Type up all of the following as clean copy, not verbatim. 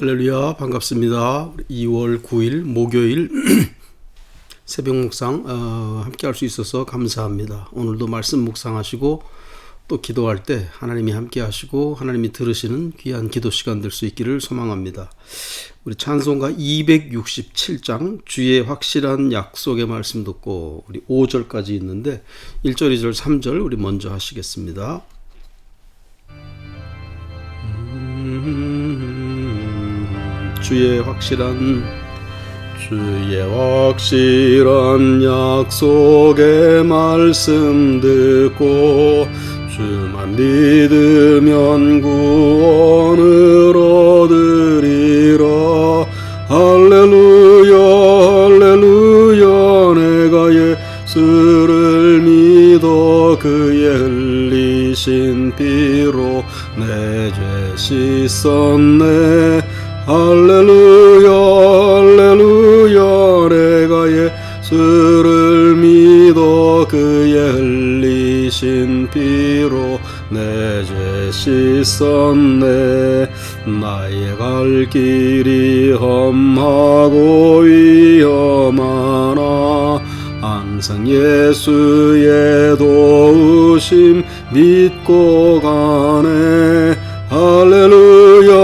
할렐루야, 반갑습니다. 2월 9일 목요일 새벽 묵상 함께 할 수 있어서 감사합니다. 오늘도 말씀 묵상하시고 또 기도할 때 하나님이 함께 하시고 하나님이 들으시는 귀한 기도 시간 될 수 있기를 소망합니다. 우리 찬송가 267장 주의 확실한 약속의 말씀 듣고 우리 5절까지 있는데 1절, 2절, 3절 우리 먼저 하시겠습니다. 주의 확실한 약속의 말씀 듣고 주만 믿으면 구원을 얻으리라. 할렐루야 할렐루야. 내가 예수를 믿어 그의 흘리신 피로 내 죄 씻었네. 할렐루야 할렐루야. 내가 예수를 믿어 그의 흘리신 피로 내 죄 씻었네. 나의 갈 길이 험하고 위험하나 항상 예수의 도우심 믿고 가네. 할렐루야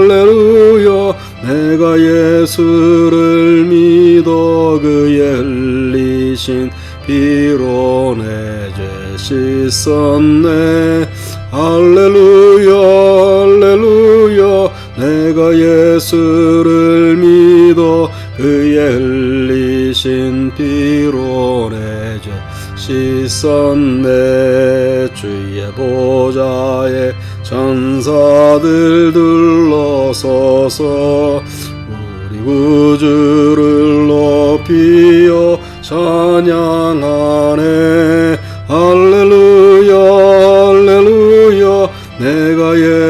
할렐루야. 내가 예수를 믿어 그의 흘리신 피로 내 죄 씻었네. 할렐루야 할렐루야. 내가 예수를 믿어 그의 흘리신 피로 내 죄 씻었네. 주의 보좌에 천사들 둘러서서 우리 구주를 높이어 찬양하네. 할렐루야 할렐루야. 내가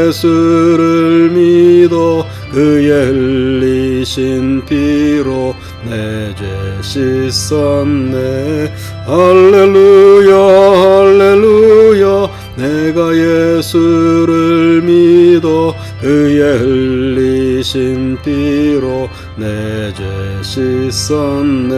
예수를 믿어 그의 흘리신 피로 내 죄 씻었네. 할렐루야 할렐루야. 내가 예수를 믿어 그의 흘리신 피로 내 죄 씻었네.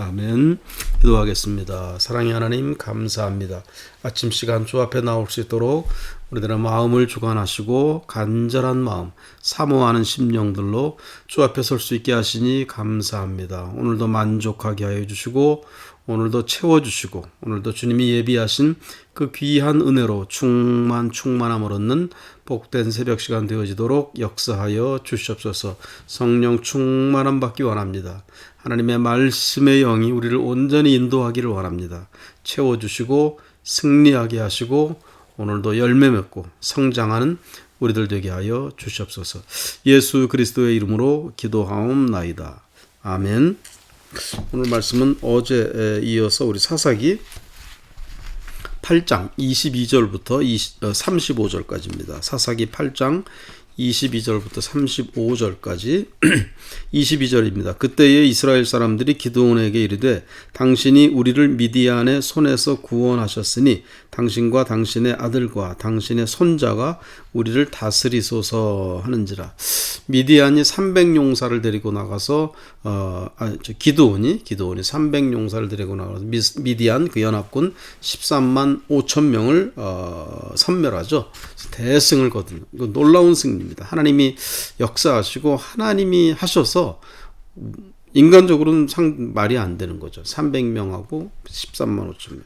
아멘. 기도하겠습니다. 사랑의 하나님 감사합니다. 아침 시간 주 앞에 나올 수 있도록 우리들의 마음을 주관하시고 간절한 마음, 사모하는 심령들로 주 앞에 설 수 있게 하시니 감사합니다. 오늘도 만족하게 하여 주시고 오늘도 채워주시고 오늘도 주님이 예비하신 그 귀한 은혜로 충만함을 얻는 복된 새벽 시간 되어지도록 역사하여 주시옵소서. 성령 충만함 받기 원합니다. 하나님의 말씀의 영이 우리를 온전히 인도하기를 원합니다. 채워주시고 승리하게 하시고 오늘도 열매 맺고 성장하는 우리들 되게 하여 주시옵소서. 예수 그리스도의 이름으로 기도하옵나이다. 아멘. 오늘 말씀은 어제에 이어서 우리 사사기 8장 22절부터 35절까지입니다. 사사기 8장 22절부터 35절까지 22절입니다. 그때에 이스라엘 사람들이 기드온에게 이르되 당신이 우리를 미디안의 손에서 구원하셨으니 당신과 당신의 아들과 당신의 손자가 우리를 다스리소서 하는지라. 미디안이 300용사를 데리고 나가서 기드온이 300용사를 데리고 나가서 미디안 그 연합군 13만 5천 명을 섬멸하죠. 대승을 거두는 놀라운 승리입니다. 하나님이 역사하시고 하나님이 하셔서 인간적으로는 말이 안 되는 거죠. 300명하고 13만 5천 명.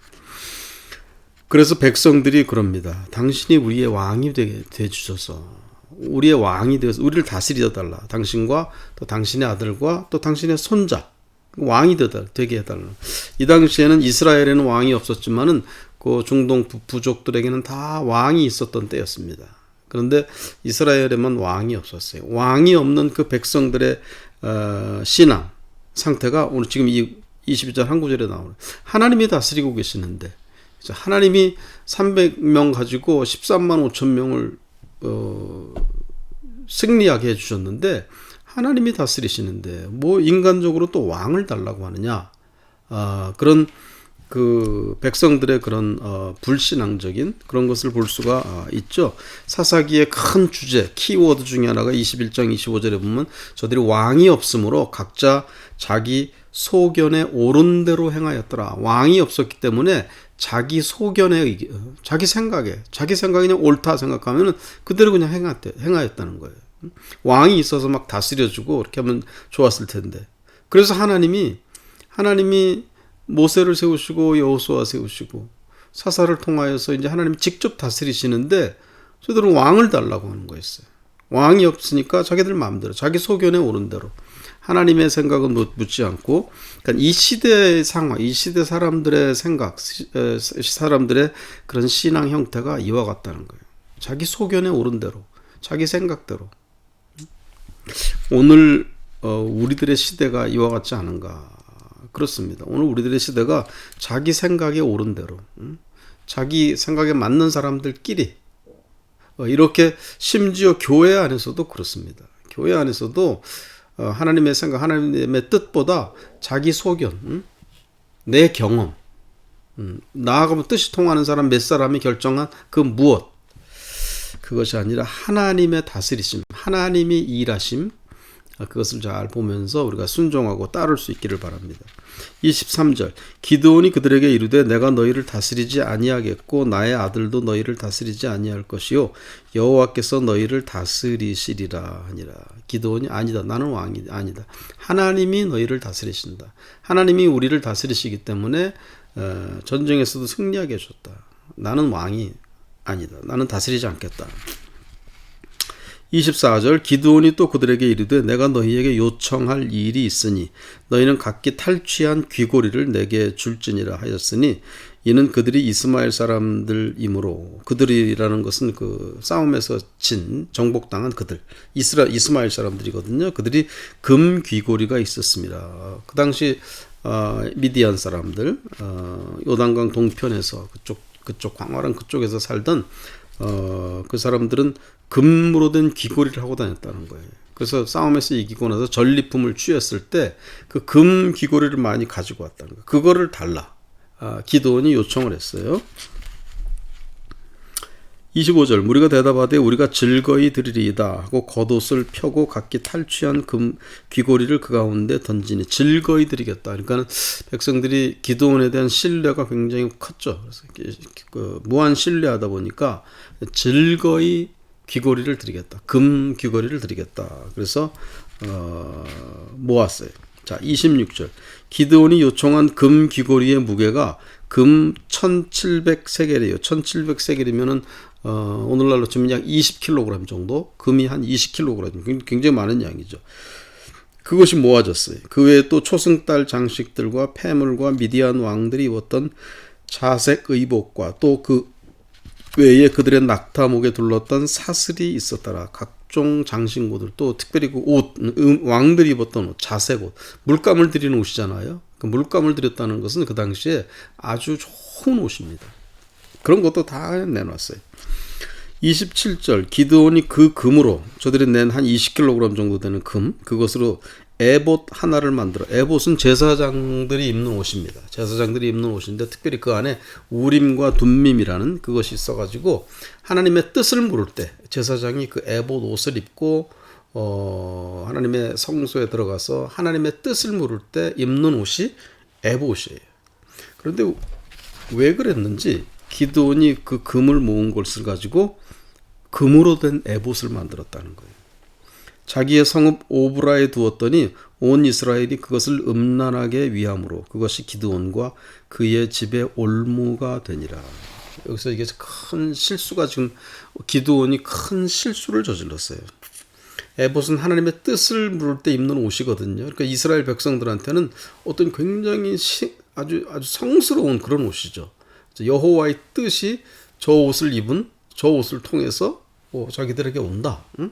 그래서 백성들이 그럽니다. 당신이 우리의 왕이 되 주셔서 우리의 왕이 되어서 우리를 다스려 달라. 당신과 또 당신의 아들과 또 당신의 손자 왕이 되게 해달라. 이 당시에는 이스라엘에는 왕이 없었지만은 그 중동 부족들에게는 다 왕이 있었던 때였습니다. 그런데 이스라엘에만 왕이 없었어요. 왕이 없는 그 백성들의 신앙 상태가 오늘 지금 이 22절 한 구절에 나오는 하나님이 다스리고 계시는데 하나님이 300명 가지고 13만 5천 명을 승리하게 해주셨는데 하나님이 다스리시는데 뭐 인간적으로 또 왕을 달라고 하느냐. 그런 그 백성들의 그런 불신앙적인 그런 것을 볼 수가 있죠. 사사기의 큰 주제, 키워드 중에 하나가 21장 25절에 보면 저들이 왕이 없으므로 각자 자기 소견에 옳은 대로 행하였더라. 왕이 없었기 때문에 자기 소견에, 자기 생각에 그냥 옳다 생각하면 그대로 그냥 행하였다는 거예요. 왕이 있어서 막 다스려주고 이렇게 하면 좋았을 텐데. 그래서 하나님이 모세를 세우시고 여호수아 세우시고 사사를 통하여서 이제 하나님이 직접 다스리시는데 저들은 왕을 달라고 하는 거였어요. 왕이 없으니까 자기들 마음대로 자기 소견에 옳은 대로 하나님의 생각은 묻지 않고, 그러니까 이 시대의 상황, 이 시대 사람들의 생각, 사람들의 그런 신앙 형태가 이와 같다는 거예요. 자기 소견에 옳은 대로, 자기 생각대로. 오늘 우리들의 시대가 이와 같지 않은가? 그렇습니다. 오늘 우리들의 시대가 자기 생각에 옳은 대로, 자기 생각에 맞는 사람들끼리 이렇게, 심지어 교회 안에서도 그렇습니다. 교회 안에서도 하나님의 생각, 하나님의 뜻보다 자기 소견, 내 경험, 나하고 뜻이 통하는 사람 몇 사람이 결정한 그 무엇, 그것이 아니라 하나님의 다스리심, 하나님이 일하심, 그것을 잘 보면서 우리가 순종하고 따를 수 있기를 바랍니다. 23절, 기드온이 그들에게 이르되 내가 너희를 다스리지 아니하겠고 나의 아들도 너희를 다스리지 아니할 것이요 여호와께서 너희를 다스리시리라 하니라. 기드온이 아니다, 나는 왕이 아니다, 하나님이 너희를 다스리신다. 하나님이 우리를 다스리시기 때문에 전쟁에서도 승리하게 해줬다. 나는 왕이 아니다, 나는 다스리지 않겠다. 24절, 기드온이 또 그들에게 이르되 내가 너희에게 요청할 일이 있으니 너희는 각기 탈취한 귀고리를 내게 줄지니라 하였으니 이는 그들이 이스마엘 사람들이므로, 그들이라는 것은 그 싸움에서 진 정복당한 그들, 이스마엘 사람들이거든요. 그들이 금 귀고리가 있었습니다. 그 당시 미디안 사람들, 요단강 동편에서 그쪽 광활한 그쪽에서 살던 그 사람들은 금으로 된 귀고리를 하고 다녔다는 거예요. 그래서 싸움에서 이기고 나서 전리품을 취했을 때 그 금 귀고리를 많이 가지고 왔다는 거예요. 그거를 달라. 기드온이 요청을 했어요. 25절, 무리가 대답하되 우리가 즐거이 드리리이다 하고 겉옷을 펴고 각기 탈취한 금 귀고리를 그 가운데 던지니, 즐거이 드리겠다. 그러니까 백성들이 기드온에 대한 신뢰가 굉장히 컸죠. 그래서 무한 신뢰하다 보니까 즐거이 귀고리를 드리겠다, 금 귀고리를 드리겠다. 그래서 모았어요. 자, 26절, 기드온이 요청한 금 귀고리의 무게가 금 1700세겔이에요. 1700세겔이면은 오늘날로 치면 약 20kg 정도, 금이 한 20kg, 굉장히 많은 양이죠. 그것이 모아졌어요. 그 외에 또 초승달 장식들과 폐물과 미디안 왕들이 입었던 자색 의복과 또 그 외에 그들의 낙타목에 둘렀던 사슬이 있었더라. 각종 장신구들, 또 특별히 그 옷, 왕들이 입었던 옷, 자색 옷, 물감을 들이는 옷이잖아요. 그 물감을 들였다는 것은 그 당시에 아주 좋은 옷입니다. 그런 것도 다 내놨어요. 27절, 기드온이 그 금으로, 저들이 낸 한 20kg 정도 되는 금, 그것으로 에봇 하나를 만들어. 에봇은 제사장들이 입는 옷입니다. 제사장들이 입는 옷인데 특별히 그 안에 우림과 둠밈이라는 그것이 있어가지고 하나님의 뜻을 물을 때 제사장이 그 에봇 옷을 입고 하나님의 성소에 들어가서 하나님의 뜻을 물을 때 입는 옷이 에봇이에요. 그런데 왜 그랬는지 기드온이 그 금을 모은 것을 가지고 금으로 된 에봇을 만들었다는 거예요. 자기의 성읍 오브라에 두었더니 온 이스라엘이 그것을 음란하게 위함으로 그것이 기드온과 그의 집의 올무가 되니라. 여기서 이게 큰 실수가, 지금 기드온이 큰 실수를 저질렀어요. 에봇은 하나님의 뜻을 물을 때 입는 옷이거든요. 그러니까 이스라엘 백성들한테는 어떤 굉장히 아주 성스러운 그런 옷이죠. 여호와의 뜻이 저 옷을 입은, 저 옷을 통해서 자기들에게 온다. 응?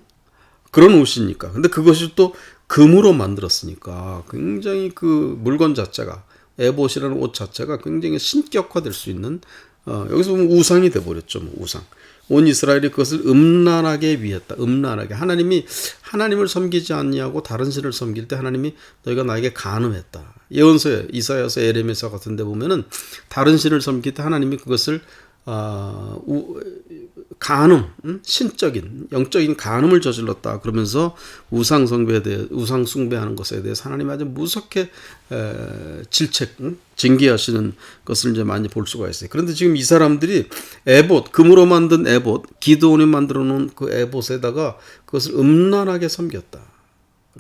그런 옷이니까. 근데 그것이 또 금으로 만들었으니까 굉장히 그 물건 자체가, 에봇이라는 옷 자체가 굉장히 신격화될 수 있는, 여기서 보면 우상이 돼버렸죠. 우상. 온 이스라엘이 그것을 음란하게 위했다. 음란하게. 하나님을 섬기지 않냐고 다른 신을 섬길 때 하나님이 너희가 나에게 간음했다. 예언서에 이사야서 에레미야 같은 데 보면은 다른 신을 섬길 때 하나님이 그것을 간음, 신적인 영적인 간음을 저질렀다 그러면서 우상 숭배하는 것에 대해서 하나님 아주 무섭게 질책, 징계하시는 것을 이제 많이 볼 수가 있어요. 그런데 지금 이 사람들이 에봇, 금으로 만든 에봇, 기드온이 만들어 놓은 그 에봇에다가 그것을 음란하게 섬겼다.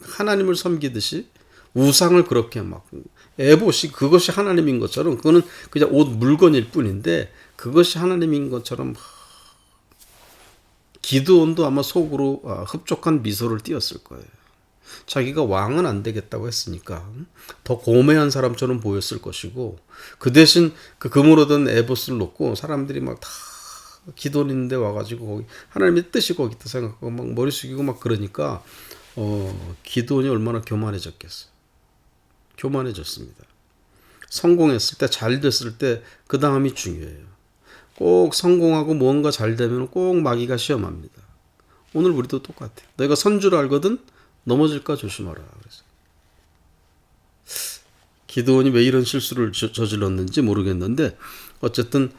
하나님을 섬기듯이 우상을 그렇게 막 에봇이 그것이 하나님인 것처럼, 그거는 그냥 옷 물건일 뿐인데 그것이 하나님인 것처럼 기드온도 아마 속으로 흡족한 미소를 띄었을 거예요. 자기가 왕은 안 되겠다고 했으니까 더 고매한 사람처럼 보였을 것이고, 그 대신 그 금으로 된 에봇을 놓고 사람들이 막 다 기드온 있는데 와가지고 거기 하나님의 뜻이 거기 있다 생각하고 막 머리 숙이고 막 그러니까 기드온이 얼마나 교만해졌겠어요. 교만해졌습니다. 성공했을 때, 잘 됐을 때 그 다음이 중요해요. 꼭 성공하고 뭔가 잘 되면 꼭 마귀가 시험합니다. 오늘 우리도 똑같아요. 내가 선 줄 알거든 넘어질까 조심하라. 그래서 기드온이 왜 이런 실수를 저질렀는지 모르겠는데 어쨌든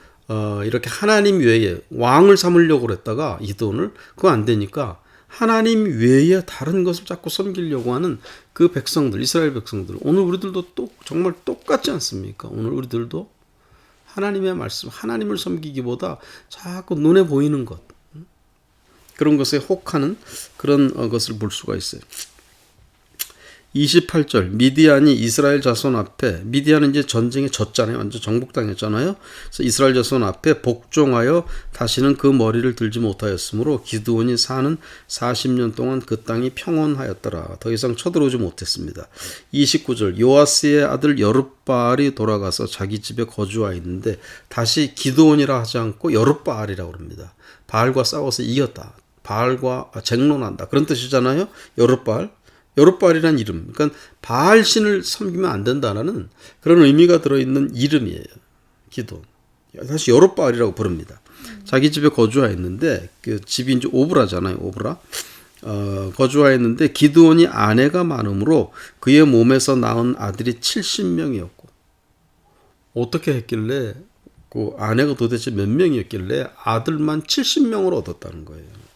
이렇게 하나님 외에 왕을 삼으려고 그랬다가 기드온을 그거 안 되니까 하나님 외에 다른 것을 자꾸 섬기려고 하는 그 백성들, 이스라엘 백성들, 오늘 우리들도 정말 똑같지 않습니까? 오늘 우리들도 하나님의 말씀, 하나님을 섬기기보다 자꾸 눈에 보이는 것, 그런 것에 혹하는 그런 것을 볼 수가 있어요. 28절, 미디안이 이스라엘 자손 앞에, 미디안은 이제 전쟁에 졌잖아요. 완전 정복당했잖아요. 그래서 이스라엘 자손 앞에 복종하여 다시는 그 머리를 들지 못하였으므로 기드온이 사는 40년 동안 그 땅이 평온하였더라. 더 이상 쳐들어오지 못했습니다. 29절, 요아스의 아들 여룹바알이 돌아가서 자기 집에 거주하였는데 다시 기드온이라 하지 않고 여룹바알이라고 합니다. 바알과 싸워서 이겼다. 바알과 쟁론한다. 그런 뜻이잖아요. 여룹바알이라는 이름. 그러니까 바알 신을 섬기면 안 된다는 그런 의미가 들어있는 이름이에요. 기드온. 다시 여룹바알이라고 부릅니다. 자기 집에 거주하였는데 그 집이 이제 오브라잖아요. 오브라. 거주하였는데 기드온이 아내가 많으므로 그의 몸에서 낳은 아들이 70명이었고, 어떻게 했길래 그 아내가 도대체 몇 명이었길래 아들만 70명을 얻었다는 거예요.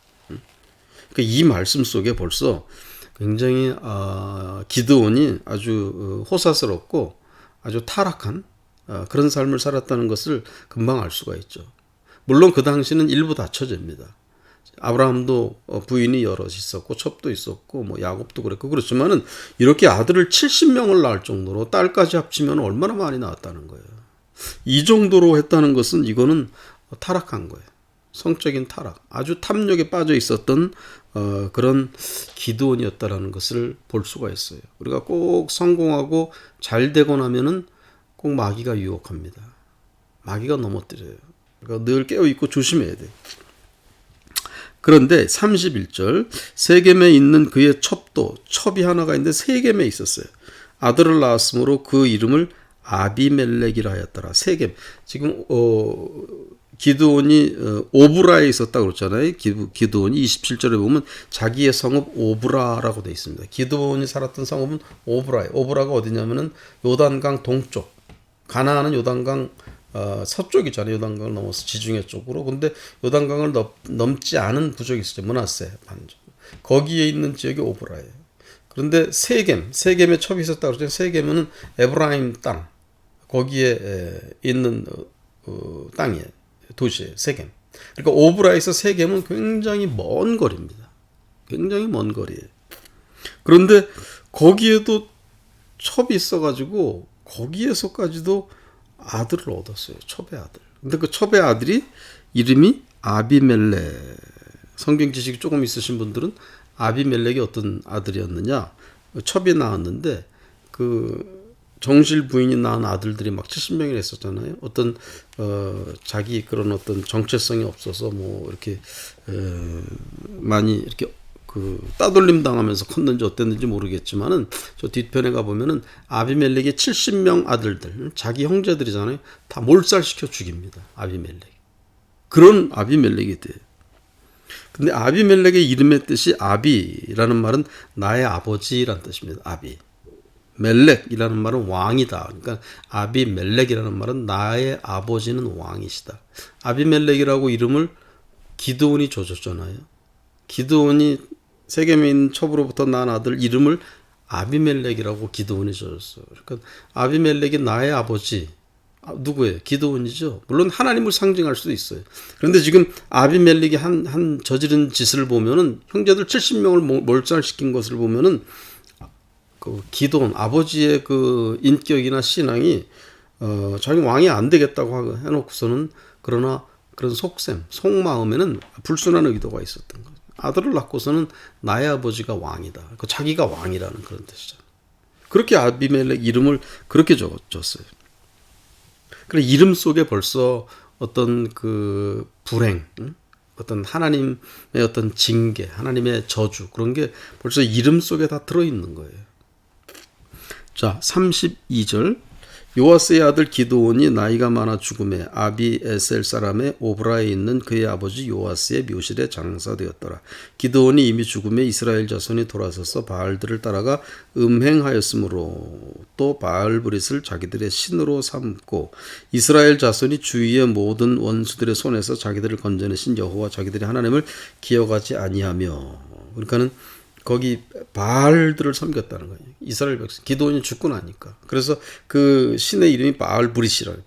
그러니까 이 말씀 속에 벌써 굉장히 기드온이 아주 호사스럽고 아주 타락한 그런 삶을 살았다는 것을 금방 알 수가 있죠. 물론 그 당시는 일부 다처제입니다. 아브라함도 부인이 여럿 있었고 첩도 있었고 뭐 야곱도 그랬고 그렇지만은 이렇게 아들을 70명을 낳을 정도로 딸까지 합치면 얼마나 많이 낳았다는 거예요. 이 정도로 했다는 것은 이거는 타락한 거예요. 성적인 타락, 아주 탐욕에 빠져 있었던 그런 기드온이었다라는 것을 볼 수가 있어요. 우리가 꼭 성공하고 잘 되고 나면은 꼭 마귀가 유혹합니다. 마귀가 넘어뜨려요. 그러니까 늘 깨어있고 조심해야 돼요. 그런데 31절, 세겜에 있는 그의 첩이 하나가 있는데 세겜에 있었어요. 아들을 낳았으므로 그 이름을 아비멜렉이라 하였더라. 세겜. 지금 기드온이 오브라에 있었다고 그랬잖아요. 기드온이 27절에 보면 자기의 성읍 오브라라고 되어 있습니다. 기드온이 살았던 성읍은 오브라예요. 오브라가 어디냐면은 요단강 동쪽. 가나안은 요단강 서쪽이잖아요. 요단강을 넘어서 지중해 쪽으로. 근데 요단강을 넘지 않은 부족이 있었죠. 므낫세 반적. 거기에 있는 지역이 오브라예요. 그런데 세겜에 첩이 있었다고 그랬잖아요. 세겜은 에브라임 땅. 거기에 있는 땅이에요. 도시예요. 세겜. 그러니까 오브라에서 세겜은 굉장히 먼 거리입니다. 굉장히 먼 거리예요. 그런데 거기에도 첩이 있어가지고 거기에서까지도 아들을 얻었어요. 첩의 아들. 근데 그 첩의 아들이 이름이 아비멜렉. 성경 지식이 조금 있으신 분들은 아비멜렉이 어떤 아들이었느냐? 첩이 낳았는데 그 정실 부인이 낳은 아들들이 막 70명이나 있었잖아요. 어떤 자기 그런 어떤 정체성이 없어서 뭐 이렇게 많이 이렇게 그 따돌림 당하면서 컸는지 어땠는지 모르겠지만은 저 뒤편에 가 보면은 아비멜렉의 70명 아들들, 자기 형제들이잖아요. 다 몰살시켜 죽입니다. 아비멜렉. 그런 아비멜렉이 돼요. 근데 아비멜렉의 이름의 뜻이 아비라는 말은 나의 아버지라는 뜻입니다. 아비. 멜렉이라는 말은 왕이다. 그러니까 아비멜렉이라는 말은 나의 아버지는 왕이시다. 아비멜렉이라고 이름을 기드온이 줘줬잖아요. 기드온이 세겜에 있는 첩으로부터 난 아들 이름을 아비멜렉이라고 기드온이 줘줬어요. 그러니까 아비멜렉이 나의 아버지. 누구예요? 기드온이죠. 물론 하나님을 상징할 수도 있어요. 그런데 지금 아비멜렉이 한 저지른 짓을 보면은 형제들 70명을 몰살시킨 것을 보면은 그 기드온 아버지의 그 인격이나 신앙이 자기 왕이 안 되겠다고 해놓고서는 그러나 그런 속마음에는 불순한 의도가 있었던 거예요. 아들을 낳고서는 나의 아버지가 왕이다. 그 자기가 왕이라는 그런 뜻이잖아요. 그렇게 아비멜렉 이름을 그렇게 적었어요. 그래 이름 속에 벌써 어떤 그 불행, 어떤 하나님의 어떤 징계, 하나님의 저주 그런 게 벌써 이름 속에 다 들어있는 거예요. 자, 32절. 요아스의 아들 기드온이 나이가 많아 죽음에 아비에셀 사람의 오브라에 있는 그의 아버지 요아스의 묘실에 장사되었더라. 기드온이 이미 죽음에 이스라엘 자손이 돌아서서 바알들을 따라가 음행하였으므로 또 바알브릿을 자기들의 신으로 삼고 이스라엘 자손이 주위의 모든 원수들의 손에서 자기들을 건져내신 여호와 자기들의 하나님을 기억하지 아니하며, 그러니까는 거기 바알들을 섬겼다는 거예요. 이스라엘 백성. 기드온이 죽고 나니까. 그래서 그 신의 이름이 바알브릿이라고.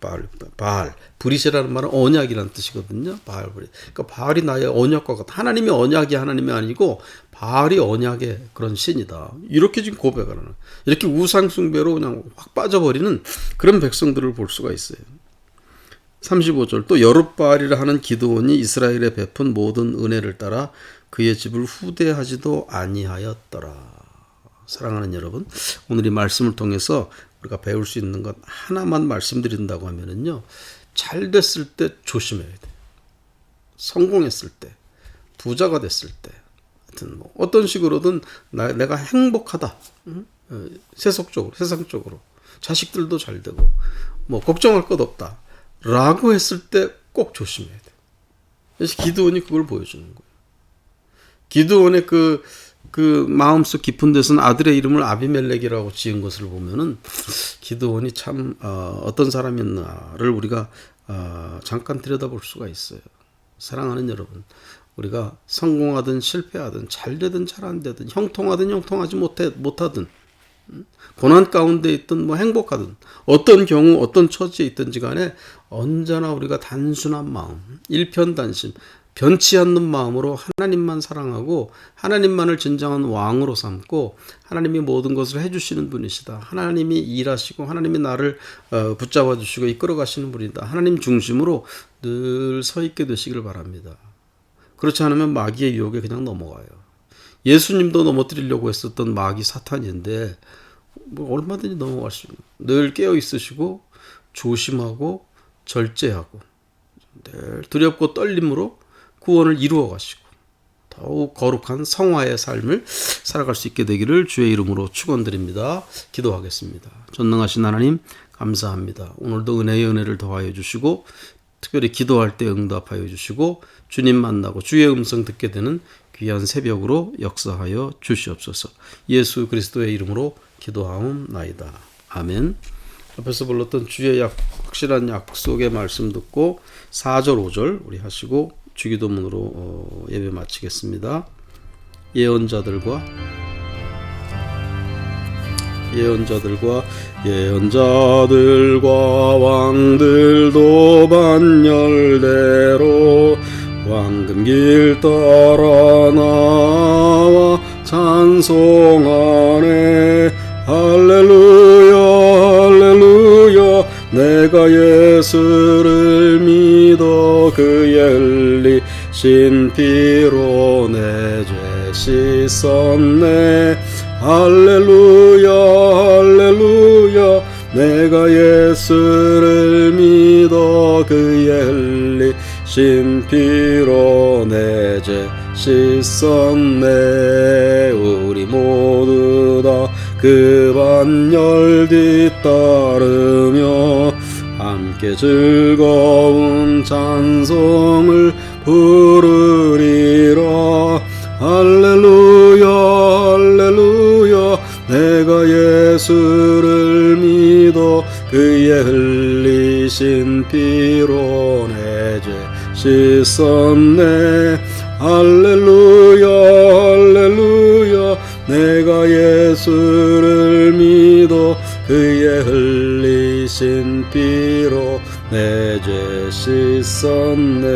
바알. 브릿이라는 말은 언약이라는 뜻이거든요. 바알브릿. 그러니까 바알이 나의 언약과 같아. 하나님의 언약이 하나님이 아니고 바알이 언약의 그런 신이다. 이렇게 지금 고백을 하는 거예요. 이렇게 우상 숭배로 그냥 확 빠져버리는 그런 백성들을 볼 수가 있어요. 35절. 또 여룻바알이라 하는 기드온이 이스라엘에 베푼 모든 은혜를 따라 그의 집을 후대하지도 아니하였더라. 사랑하는 여러분, 오늘 이 말씀을 통해서 우리가 배울 수 있는 것 하나만 말씀드린다고 하면은요, 잘 됐을 때 조심해야 돼. 성공했을 때, 부자가 됐을 때, 하여튼 뭐 어떤 식으로든 내가 행복하다, 세상적으로, 자식들도 잘 되고, 뭐 걱정할 것 없다라고 했을 때 꼭 조심해야 돼. 그래서 기드온이 그걸 보여주는 거예요. 기드온의 그 마음속 깊은 데서는 아들의 이름을 아비멜렉이라고 지은 것을 보면은 기드온이 참 어떤 사람이었나를 우리가 잠깐 들여다볼 수가 있어요. 사랑하는 여러분, 우리가 성공하든 실패하든 잘 되든 잘 안 되든 형통하든 형통하지 못하든 고난 가운데 있든 뭐 행복하든 어떤 경우 어떤 처지에 있든지 간에 언제나 우리가 단순한 마음, 일편단심, 변치 않는 마음으로 하나님만 사랑하고 하나님만을 진정한 왕으로 삼고 하나님이 모든 것을 해주시는 분이시다. 하나님이 일하시고 하나님이 나를 붙잡아 주시고 이끌어 가시는 분이다. 하나님 중심으로 늘 서 있게 되시길 바랍니다. 그렇지 않으면 마귀의 유혹에 그냥 넘어가요. 예수님도 넘어뜨리려고 했었던 마귀 사탄인데 뭐 얼마든지 넘어갈 수 있는, 늘 깨어 있으시고 조심하고 절제하고 늘 두렵고 떨림으로 구원을 이루어 가시고 더욱 거룩한 성화의 삶을 살아갈 수 있게 되기를 주의 이름으로 축원드립니다. 기도하겠습니다. 전능하신 하나님 감사합니다. 오늘도 은혜의 은혜를 더하여 주시고 특별히 기도할 때 응답하여 주시고 주님 만나고 주의 음성 듣게 되는 귀한 새벽으로 역사하여 주시옵소서. 예수 그리스도의 이름으로 기도하옵나이다. 아멘. 앞에서 불렀던 주의 확실한 약속의 말씀 듣고 4절 5절 우리 하시고 주기도문으로 예배 마치겠습니다. 예언자들과 왕들도 반열대로 황금길 따라 나와 찬송하네. 할렐루야 할렐루야 내가 예수를 믿어 그의 흘리신 피로 내 죄 씻었네. 할렐루야 할렐루야 내가 예수를 믿어 그의 흘리신 피로 내 죄 씻었네. 우리 모두 다 그 반열 뒤따르며 함께 즐거운 찬송을 부르리라. 할렐루야 할렐루야 내가 예수 흘리신 피로 내 죄 씻었네. 할렐루야 할렐루야 내가 예수를 믿어 그의 흘리신 피로 내 죄 씻었네.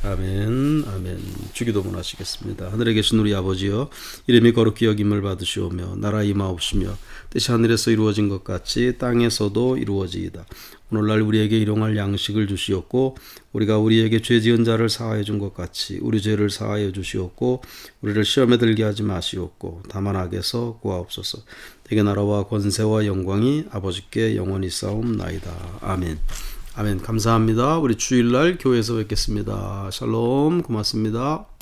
아멘 아멘. 주기도문 하시겠습니다. 하늘에 계신 우리 아버지여, 이름이 거룩히 여김을 받으시오며 나라 임하옵시며 뜻이 하늘에서 이루어진 것 같이 땅에서도 이루어지이다. 오늘날 우리에게 일용할 양식을 주시옵고 우리가 우리에게 죄 지은 자를 사하여 준 것 같이 우리 죄를 사하여 주시옵고 우리를 시험에 들게 하지 마시옵고 다만 악에서 구하옵소서. 대개 나라와 권세와 영광이 아버지께 영원히 싸움나이다. 아멘. 아멘. 감사합니다. 우리 주일날 교회에서 뵙겠습니다. 샬롬. 고맙습니다.